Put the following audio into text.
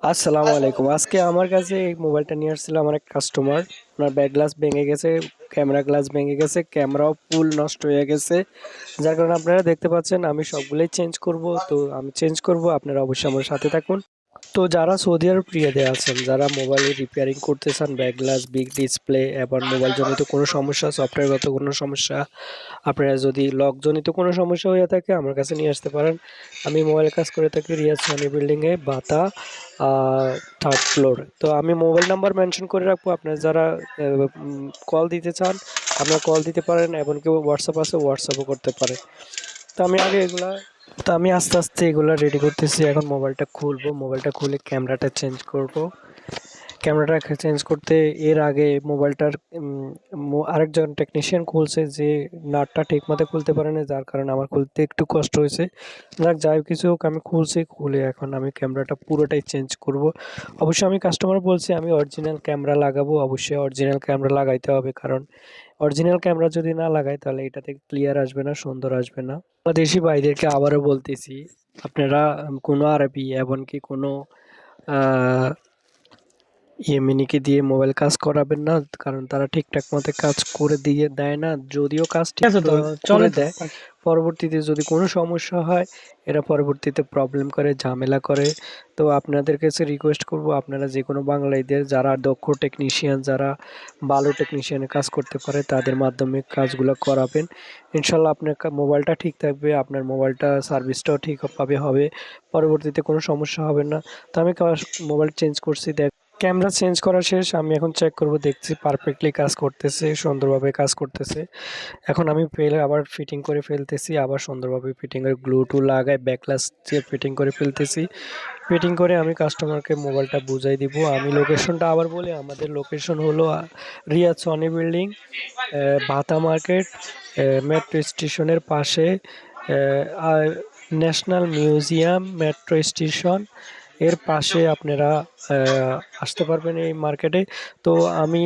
আসসালামু আলাইকুম। আজকে আমার কাছে এই মোবাইলটা নিয়ে আসছিল আমার এক কাস্টমার। ওনার ব্যাক গ্লাস ভেঙে গেছে, ক্যামেরা গ্লাস ভেঙে গেছে, ক্যামেরাও ফুল নষ্ট হয়ে গেছে। যার কারণে আপনারা দেখতে পাচ্ছেন আমি সবগুলোই চেঞ্জ করব। তো আমি চেঞ্জ করব, আপনারা অবশ্যই আমার সাথে থাকুন। তো যারা সৌদি আরব এরিয়াতে আছেন, যারা মোবাইলের রিপেয়ারিং করতে চান, ব্যাক গ্লাস, বিগ ডিসপ্লে এবং মোবাইল জনিত কোনো সমস্যা, সফটওয়্যারগত কোনো সমস্যা, আপনারা যদি লকজনিত কোনো সমস্যা হয়ে থাকে আমার কাছে নিয়ে আসতে পারেন। আমি মোবাইল কাজ করে থাকি রিয়াজ সনি বিল্ডিংয়ে, বাতা থার্ড ফ্লোর। তো আমি মোবাইল নাম্বার মেনশন করে রাখবো, আপনারা যারা কল দিতে চান আপনারা কল দিতে পারেন, এবং কেউ হোয়াটসঅ্যাপ আছে হোয়াটসঅ্যাপও করতে পারেন। তো আমি আগে এগুলা তো আমি আস্তে আস্তে এগুলা রেডি করতেছি। এখন মোবাইলটা খুলবো, মোবাইলটা খুলে ক্যামেরাটা চেঞ্জ করব। ক্যামেরাটা চেঞ্জ করতে এর আগে মোবাইলটার আরেকজন টেকনিশিয়ান খুলছে, যে নাটটা ঠিক মতো খুলতে পারে না, যার কারণে আমার খুলতে একটু কষ্ট হয়েছে। যাই কিছু হোক, আমি খুলছি, খুলে এখন আমি ক্যামেরাটা পুরোটাই চেঞ্জ করব। অবশ্যই আমি কাস্টমার বলছি আমি অরিজিনাল ক্যামেরা লাগাবো, অবশ্যই অরিজিনাল ক্যামেরা লাগাইতে হবে, কারণ অরিজিনাল ক্যামেরা যদি না লাগাই তাহলে এটা থেকে ক্লিয়ার আসবে না, সুন্দর আসবে না। বাংলাদেশি ভাইদেরকে আবারও বলতেছি, আপনারা কোনো আরবি এমনকি কোনো আহ ইয়েমেনিকে দিয়ে মোবাইল কাজ করাবেন না, কারণ তারা ঠিকঠাক মতো কাজ করে দিয়ে দেয় না। যদিও কাজ ঠিক ঠিক আছে তো চলে করে তো দেয়, পরবর্তীতে যদি কোনো সমস্যা হয় এরা পরবর্তীতে প্রবলেম করে, ঝামেলা করে। তো আপনাদের কাছে রিকোয়েস্ট করব, আপনারা যে কোনো বাঙালিদের যারা দক্ষ টেকনিশিয়ান, যারা ভালো টেকনিশিয়ানের কাজ করতে পারে তাদের মাধ্যমে কাজগুলো করাবেন। ইনশাল্লাহ আপনার মোবাইলটা ঠিক থাকবে, আপনার মোবাইলটা সার্ভিসটাও ঠিকভাবে হবে, পরবর্তীতে কোনো সমস্যা হবে না। তো আমি মোবাইল চেঞ্জ করছি, ক্যামেরা চেঞ্জ করা শেষ। আমি এখন চেক করব, দেখছি পারফেক্টলি কাজ করতেছে, সুন্দরভাবে কাজ করতেছে। এখন আমি আবার ফিটিং করে ফেলতেছি, আবার সুন্দরভাবে ফিটিং করে গ্লু টু লাগাই ব্যাকলাস দিয়ে ফিটিং করে ফেলতেছি। ফিটিং করে আমি কাস্টমারকে মোবাইলটা বুঝাই দিব। আমি লোকেশনটা আবার বলি, আমাদের লোকেশন হলো রিয়াদ সনি বিল্ডিং, ভাতা মার্কেট, মেট্রো স্টেশনের পাশে, ন্যাশনাল মিউজিয়াম, মেট্রো স্টেশন এর পাশে আপনারা আসতে পারবেন এই মার্কেটে। তো আমি